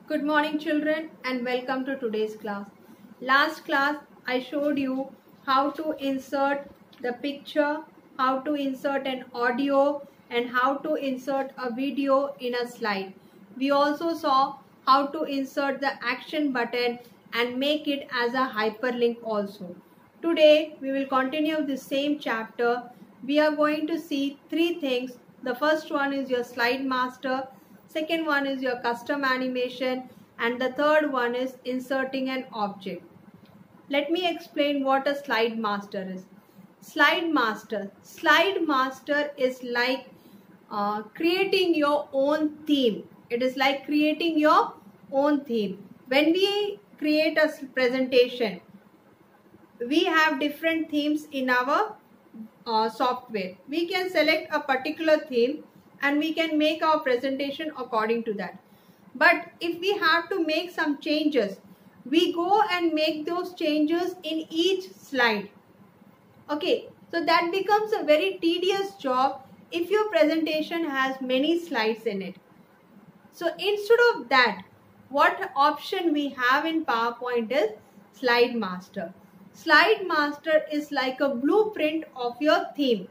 Good morning children and welcome to today's class. Last class I showed you how to insert the picture, how to insert an audio and how to insert a video in a slide. We also saw how to insert the action button and make it as a hyperlink also. Today we will continue the same chapter. We are going to see three things. The first one is your slide master. Second one is your custom animation, and the third one is inserting an object. Let me explain what a slide master is. Slide master is like creating your own theme. It is like creating your own theme. When we create a presentation, we have different themes in our software. We can select a particular theme and we can make our presentation according to that. But if we have to make some changes, we go and make those changes in each slide. Okay, so that becomes a very tedious job if your presentation has many slides in it. So instead of that, what option we have in PowerPoint is Slide Master. Slide Master is like a blueprint of your theme.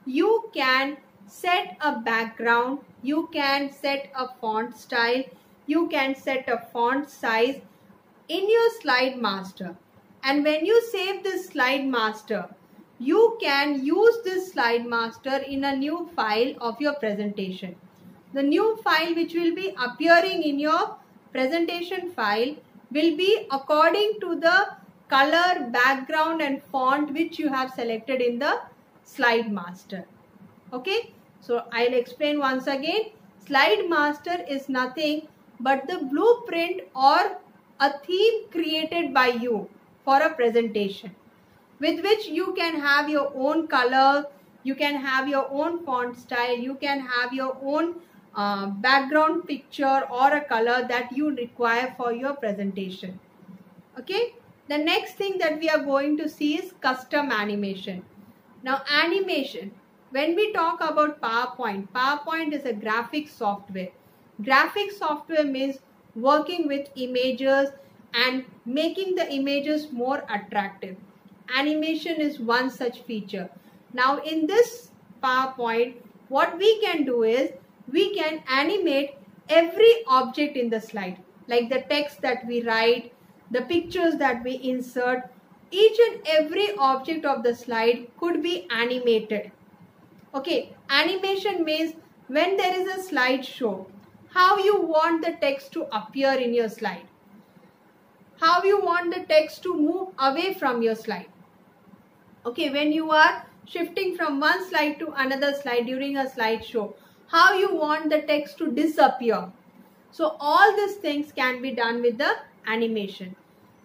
You can set a background, you can set a font style, you can set a font size in your Slide Master. And when you save this Slide Master, you can use this Slide Master in a new file of your presentation. The new file which will be appearing in your presentation file will be according to the color, background and font which you have selected in the Slide Master. Okay, so I'll explain once again. Slide Master is nothing but the blueprint or a theme created by you for a presentation, with which you can have your own color, you can have your own font style, you can have your own background picture or a color that you require for your presentation. Okay, the next thing that we are going to see is custom animation. Now animation, when we talk about PowerPoint is a graphic software. Graphic software means working with images and making the images more attractive. Animation is one such feature. Now in this PowerPoint, what we can do is we can animate every object in the slide, like the text that we write, the pictures that we insert. Each and every object of the slide could be animated. Okay, animation means when there is a slideshow, how you want the text to appear in your slide, how you want the text to move away from your slide. Okay, when you are shifting from one slide to another slide during a slideshow, how you want the text to disappear. So all these things can be done with the animation.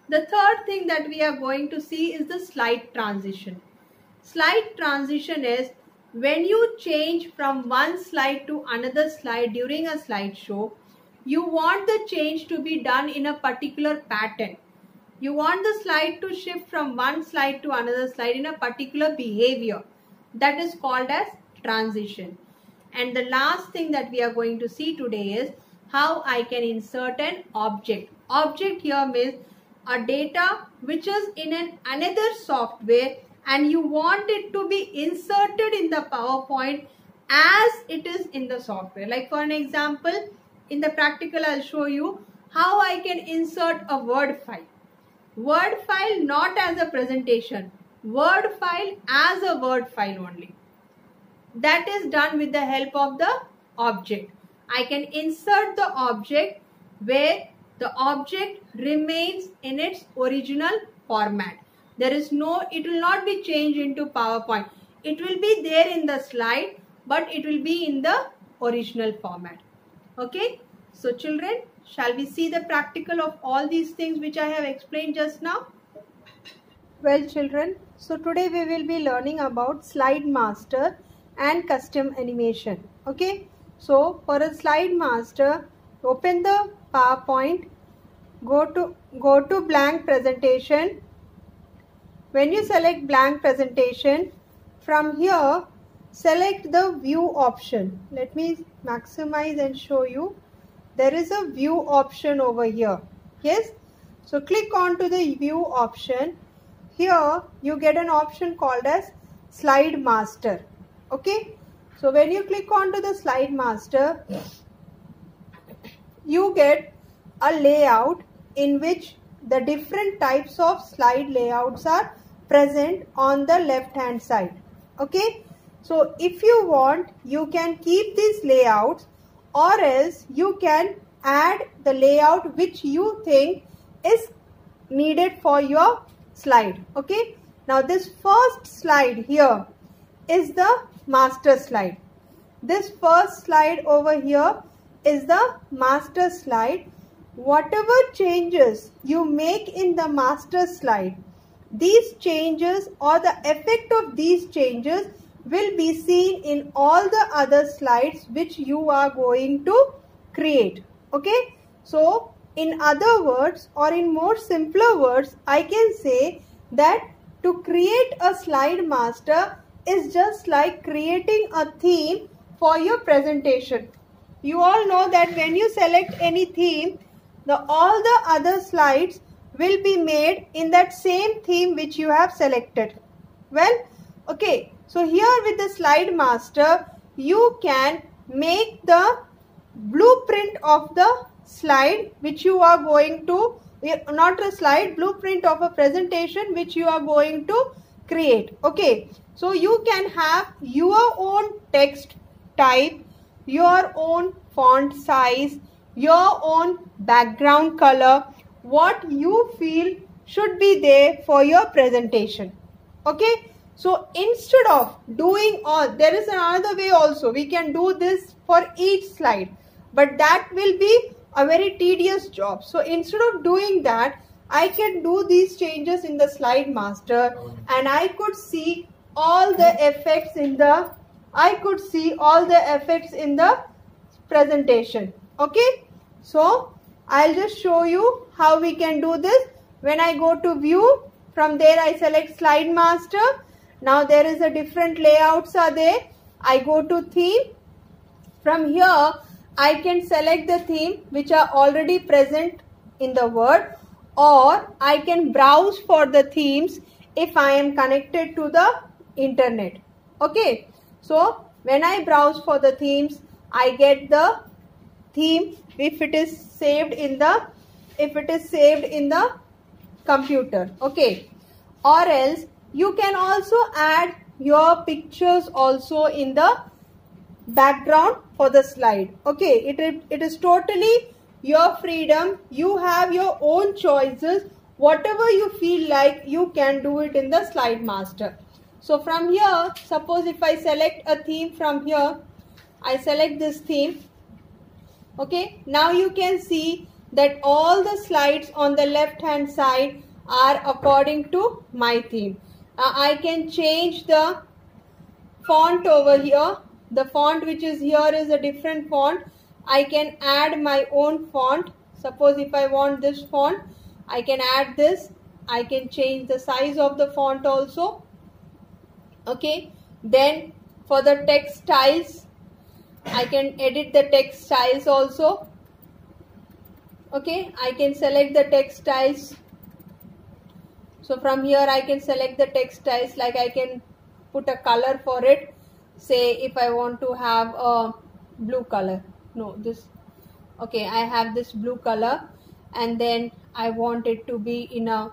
The third thing that we are going to see is the slide transition. Slide transition is when you change from one slide to another slide during a slideshow, you want the change to be done in a particular pattern. You want the slide to shift from one slide to another slide in a particular behavior. That is called as transition. And the last thing that we are going to see today is how I can insert an object. Object here means a data which is in another software and you want it to be inserted in the PowerPoint as it is in the software. Like for an example, in the practical I'll show you how I can insert a Word file. Word file not as a presentation, Word file as a Word file only. That is done with the help of the object. I can insert the object where the object remains in its original format. There is it will not be changed into PowerPoint. It will be there in the slide, but it will be in the original format. Okay, so children, shall we see the practical of all these things which I have explained just now? Well children, so today we will be learning about Slide Master and custom animation. Okay, so for a Slide Master, open the PowerPoint, go to blank presentation. When you select blank presentation, from here select the view option. Let me maximize and show you. there is a view option over here. Yes, so click on to the view option. Here you get an option called as slide master. Okay, so when you click on to the slide master, you get a layout in which the different types of slide layouts are present on the left hand side. Okay, so if you want, you can keep these layouts, or else you can add the layout which you think is needed for your slide. Okay, now this first slide here is the master slide. This first slide over here is the master slide. Whatever changes you make in the master slide, these changes or the effect of these changes will be seen in all the other slides which you are going to create. Okay, so in other words, or in more simpler words, I can say that to create a slide master is just like creating a theme for your presentation. You all know that when you select any theme, all the other slides will be made in that same theme which you have selected. Well, okay, so here with the slide master, you can make the blueprint of the slide which you are going to, not a slide, blueprint of a presentation which you are going to create. Okay, so you can have your own text type, your own font size, your own background color, what you feel should be there for your presentation. Okay, so instead of doing all, there is another way also. We can do this for each slide, but that will be a very tedious job. So instead of doing that, I can do these changes in the slide master, and I could see all the effects in the presentation. Okay, so I'll just show you how we can do this. When I go to view, from there I select slide master. Now there is a different layouts are there. I go to theme. From here I can select the theme which are already present in the Word, or I can browse for the themes if I am connected to the internet. Okay, so when I browse for the themes, I get the theme if it is saved in the computer. Okay, or else you can also add your pictures also in the background for the slide. Okay, it is totally your freedom. You have your own choices. Whatever you feel like, you can do it in the slide master. So from here, suppose if I select a theme from here, I select this theme. Okay, now you can see that all the slides on the left hand side are according to my theme. I can change the font over here. The font which is here is a different font. I can add my own font. Suppose if I want this font, I can add this. I can change the size of the font also. Okay, then for the text styles, I can edit the text styles also. Okay, I can select the text styles. So from here I can select the text styles, like I can put a color for it. Say if I want to have a blue color. No, this. Okay, I have this blue color, and then I want it to be in a,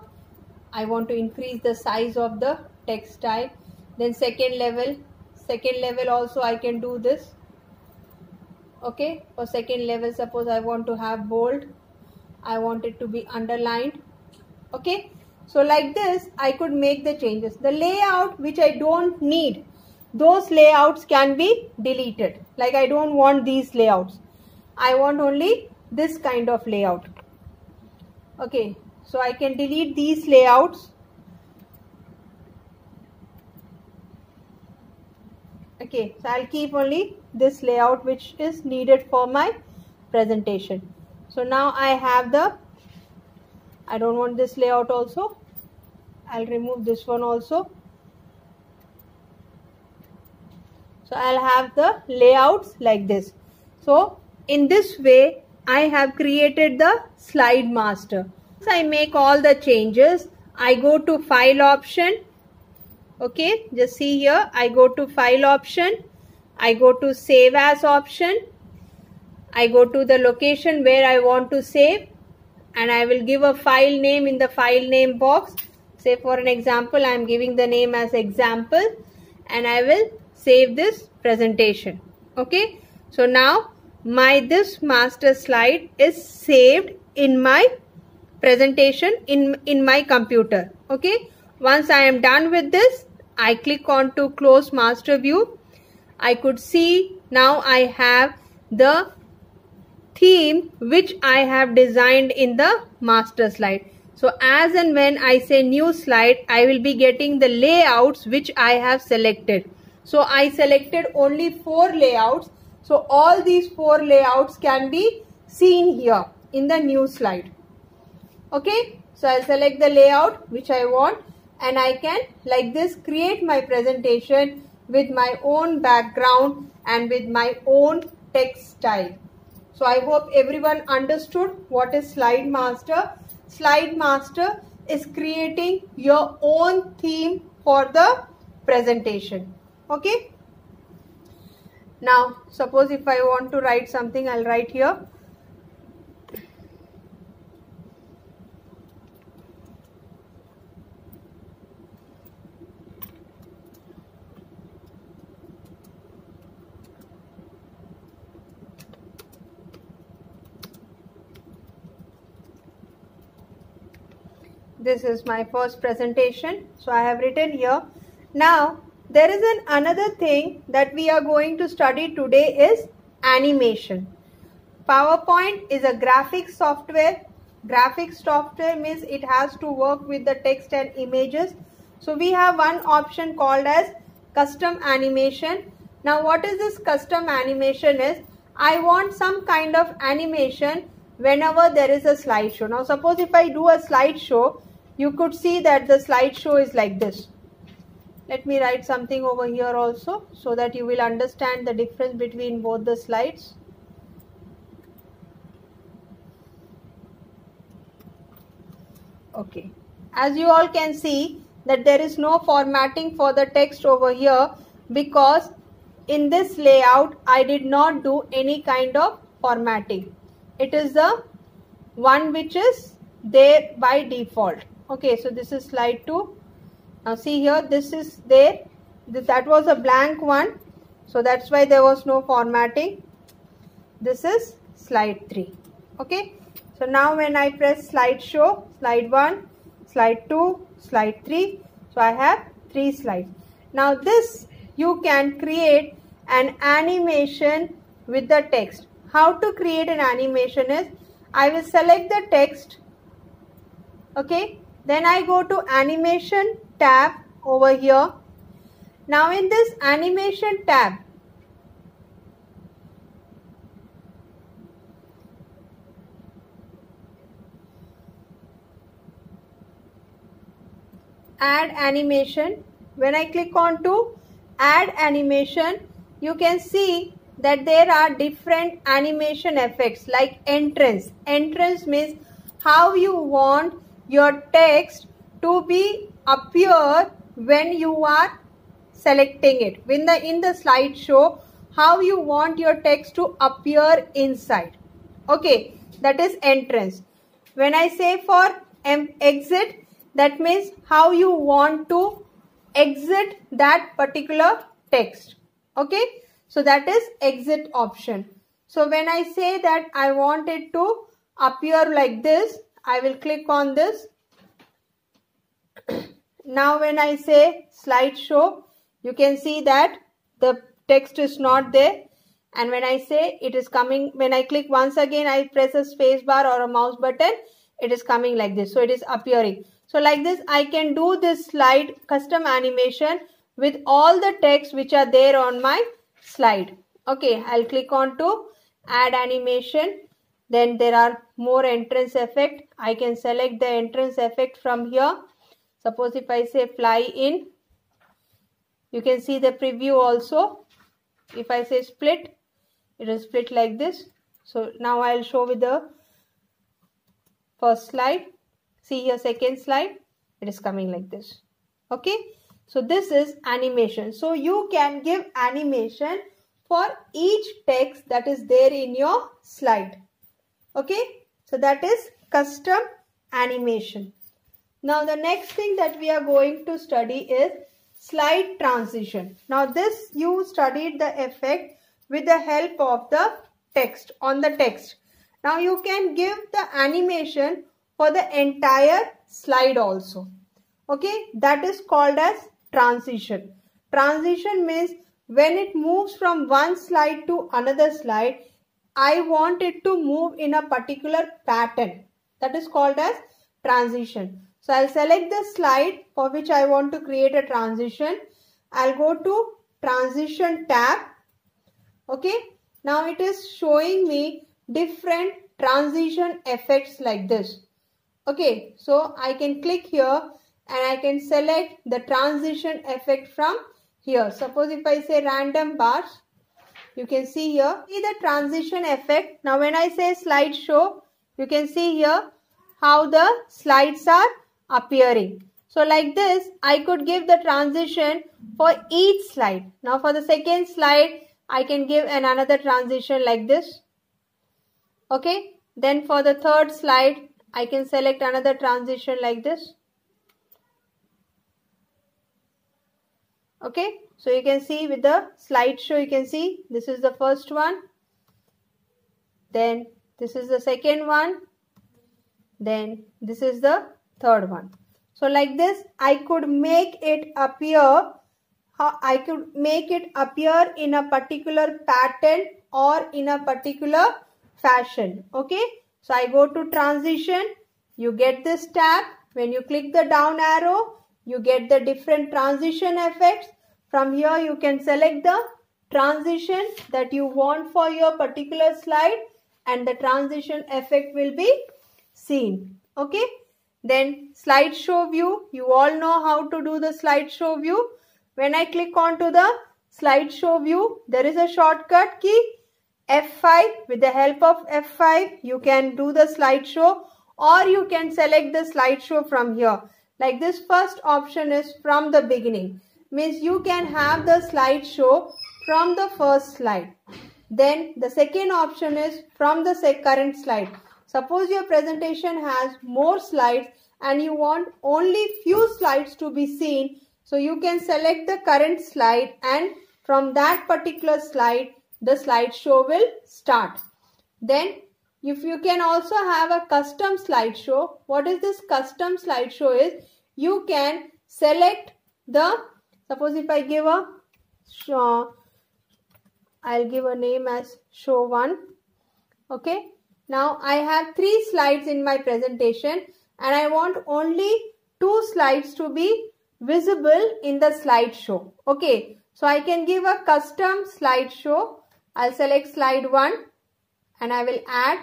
I want to increase the size of the text style. Then second level also I can do this. Okay, for second level, suppose I want to have bold, I want it to be underlined. Okay, so like this I could make the changes. The layout which I don't need, those layouts can be deleted. Like I don't want these layouts, I want only this kind of layout. Okay, so I can delete these layouts. Okay, so I'll keep only this layout which is needed for my presentation. So now I have the, I don't want this layout also. I'll remove this one also. So I'll have the layouts like this. So in this way I have created the slide master. Once I make all the changes, I go to file option. Okay, just see here, I go to file option, I go to save as option, I go to the location where I want to save, and I will give a file name in the file name box. Say for an example, I am giving the name as example, and I will save this presentation. Okay, so now this master slide is saved in my presentation in my computer. Okay, once I am done with this, I click on to close master view. I could see now I have the theme which I have designed in the master slide. So as and when I say new slide, I will be getting the layouts which I have selected. So I selected only 4 layouts. So all these 4 layouts can be seen here in the new slide. Okay, so I'll select the layout which I want, and I can like this create my presentation with my own background and with my own text style. So I hope everyone understood what is Slide Master. Slide Master is creating your own theme for the presentation. Okay. Now suppose if I want to write something, I'll write here. This is my first presentation. So I have written here. Now there is another thing that we are going to study today is animation. PowerPoint is a graphics software. Graphics software means it has to work with the text and images. So we have one option called as custom animation. Now what is this custom animation is? I want some kind of animation whenever there is a slideshow. Now suppose if I do a slideshow, you could see that the slideshow is like this. Let me write something over here also so that you will understand the difference between both the slides. Okay, as you all can see that there is no formatting for the text over here, because in this layout I did not do any kind of formatting. It is the one which is there by default. Okay, so this is slide 2. Now see here, this is there. That was a blank one. So that's why there was no formatting. This is slide 3. Okay. So now when I press slideshow, slide 1, slide 2, slide 3. So I have 3 slides. Now this you can create an animation with the text. How to create an animation is, I will select the text. Okay. Then I go to animation tab over here. Now in this animation tab, add animation. When I click on to add animation, you can see that there are different animation effects like entrance. Entrance means how you want your text to be appear when you are selecting it. In the slideshow, how you want your text to appear inside. Okay, that is entrance. When I say for exit, that means how you want to exit that particular text. Okay, so that is exit option. So when I say that I want it to appear like this, I will click on this. Now when I say slideshow, you can see that the text is not there, and when I say it is coming, when I click once again, I press a space bar or a mouse button, it is coming like this. So it is appearing. So like this I can do this slide custom animation with all the text which are there on my slide. Okay, I'll click on to add animation. Then there are more entrance effect. I can select the entrance effect from here. Suppose if I say fly in, you can see the preview also. If I say split, it is split like this. So now I'll show with the first slide. See here, second slide, it is coming like this. Okay, so this is animation. So you can give animation for each text that is there in your slide. Okay, so that is custom animation. Now the next thing that we are going to study is slide transition. Now this you studied the effect with the help of the text, on the text. Now you can give the animation for the entire slide also. Okay, that is called as transition. Transition means when it moves from one slide to another slide, I want it to move in a particular pattern. That is called as transition. So I'll select the slide for which I want to create a transition. I'll go to transition tab. Okay, now it is showing me different transition effects like this. Okay, so I can click here and I can select the transition effect from here. Suppose if I say random bars, you can see here, see the transition effect. Now when I say slideshow, you can see here how the slides are appearing. So like this, I could give the transition for each slide. Now for the second slide, I can give another transition like this. Okay, then for the third slide, I can select another transition like this. Okay, so you can see with the slideshow, you can see this is the first one, then this is the second one, then this is the third one. So like this, I could make it appear, in a particular pattern or in a particular fashion. Okay, so I go to transition, you get this tab. When you click the down arrow, you get the different transition effects. From here you can select the transition that you want for your particular slide and the transition effect will be seen. Okay, then slideshow view, you all know how to do the slideshow view. When I click onto the slideshow view, there is a shortcut key F5. With the help of F5 you can do the slideshow, or you can select the slideshow from here. Like this first option is from the beginning, means you can have the slideshow from the first slide. Then the second option is from the current slide. Suppose your presentation has more slides and you want only few slides to be seen, so you can select the current slide and from that particular slide the slideshow will start. Then if you can also have a custom slideshow. What is this custom slideshow is, you can select the, suppose if I give a show, I'll give a name as show 1. Okay, now I have 3 slides in my presentation and I want only 2 slides to be visible in the slideshow. Okay, so I can give a custom slideshow. I'll select slide 1 and I will add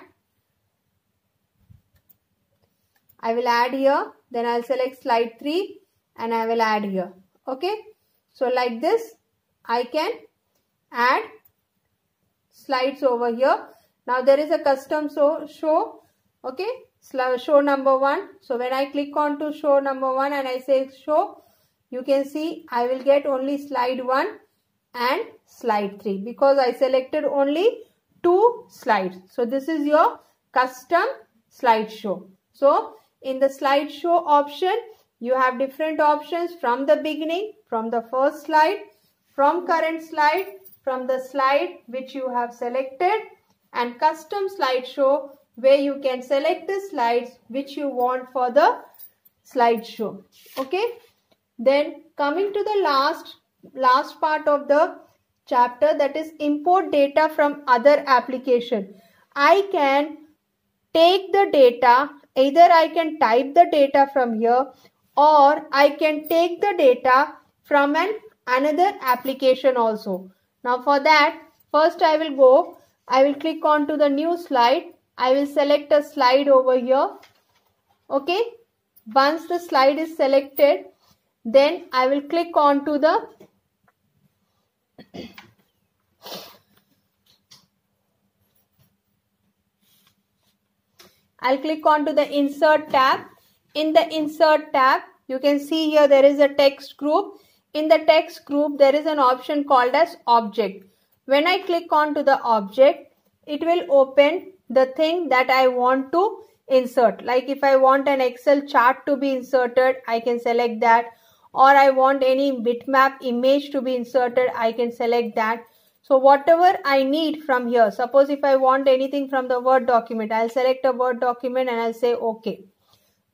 here. Then I'll select slide 3 and I will add here. Okay, so like this I can add slides over here. Now there is a custom show. Okay, show number 1. So when I click on to show number 1 and I say show, you can see I will get only slide 1 and slide 3 because I selected only 2 slides. So this is your custom slideshow. So in the slideshow option, you have different options from the beginning, from the first slide, from current slide, from the slide which you have selected, and custom slideshow where you can select the slides which you want for the slideshow. Okay, then coming to the last part of the chapter, that is import data from other application. I can take the data, either I can type the data from here or I can take the data from another application also. Now for that, first I will click on to the new slide. I will select a slide over here. Okay, once the slide is selected, then I will click on to the I'll click on to the insert tab. In the insert tab, you can see here there is a text group. In the text group, there is an option called as object. When I click on to the object, it will open the thing that I want to insert. Like if I want an Excel chart to be inserted, I can select that. Or I want any bitmap image to be inserted, I can select that. So whatever I need from here, suppose if I want anything from the Word document, I'll select a Word document and I'll say OK.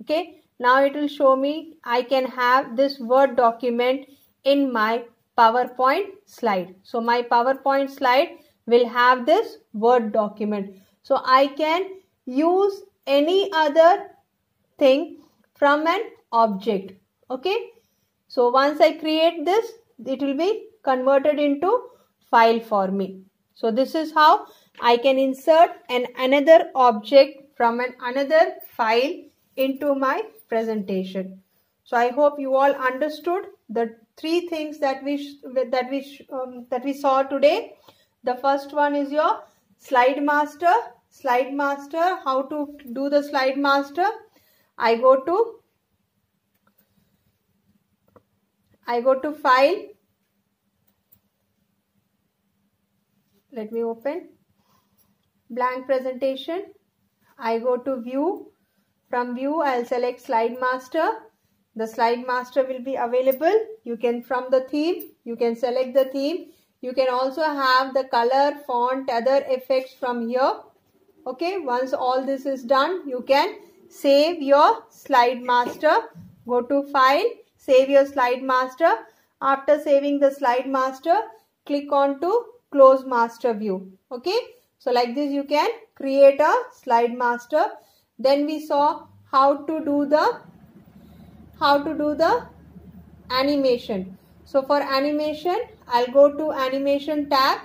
Okay, now it will show me I can have this Word document in my PowerPoint slide. So my PowerPoint slide will have this Word document. So I can use any other thing from an object. Okay, so once I create this, it will be converted into file for me. So this is how I can insert another object from another file into my presentation. So I hope you all understood the three things that we saw today. The first one is your slide master. Slide master, how to do the slide master? I go to file. Let me open blank presentation. I go to view. From view, I'll select slide master. The slide master will be available. You can, from the theme, you can select the theme. You can also have the color, font, other effects from here. Okay, once all this is done, you can save your slide master. Go to file, save your slide master. After saving the slide master, click on to close master view. Okay, so like this you can create a slide master. Then we saw how to do the animation. So for animation, I'll go to animation tab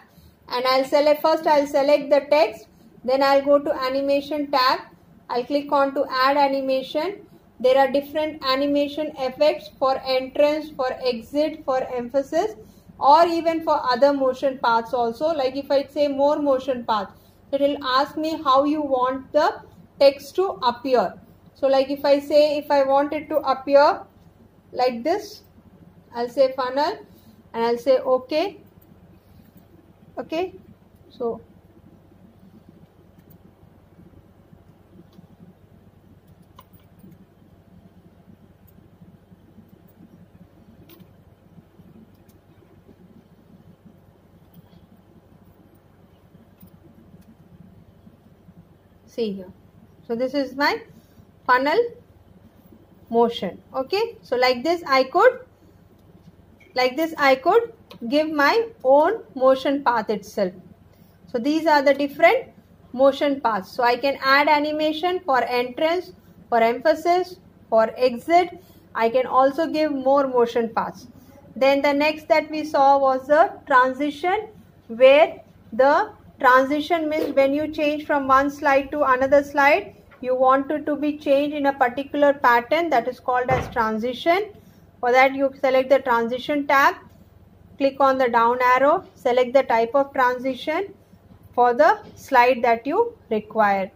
and I'll select the text. Then I'll go to animation tab. I'll click on to add animation. There are different animation effects for entrance, for exit, for emphasis, or even for other motion paths also. Like if I say more motion path, it will ask me how you want the text to appear. So like if I say, if I want it to appear like this, I'll say funnel and I'll say OK. Okay, so see here. So this is my funnel motion. Okay, so like this I could give my own motion path itself. So these are the different motion paths. So I can add animation for entrance, for emphasis, for exit. I can also give more motion paths. Then the next that we saw was the transition, where the transition means when you change from one slide to another slide, you want it to be changed in a particular pattern, that is called as transition. For that you select the transition tab, click on the down arrow, select the type of transition for the slide that you require.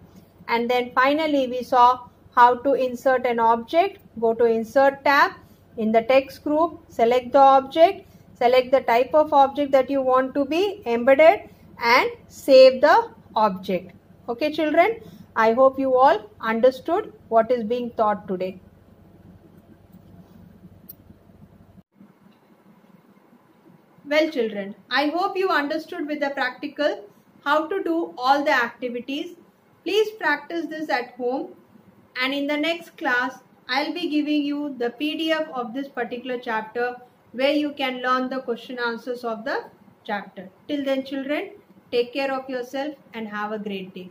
And then finally we saw how to insert an object. Go to insert tab. In the text group, select the object, select the type of object that you want to be embedded and save the object. Okay children, I hope you all understood what is being taught today. Well children, I hope you understood with the practical how to do all the activities. Please practice this at home, and in the next class I'll be giving you the PDF of this particular chapter where you can learn the question answers of the chapter. Till then children, take care of yourself and have a great day.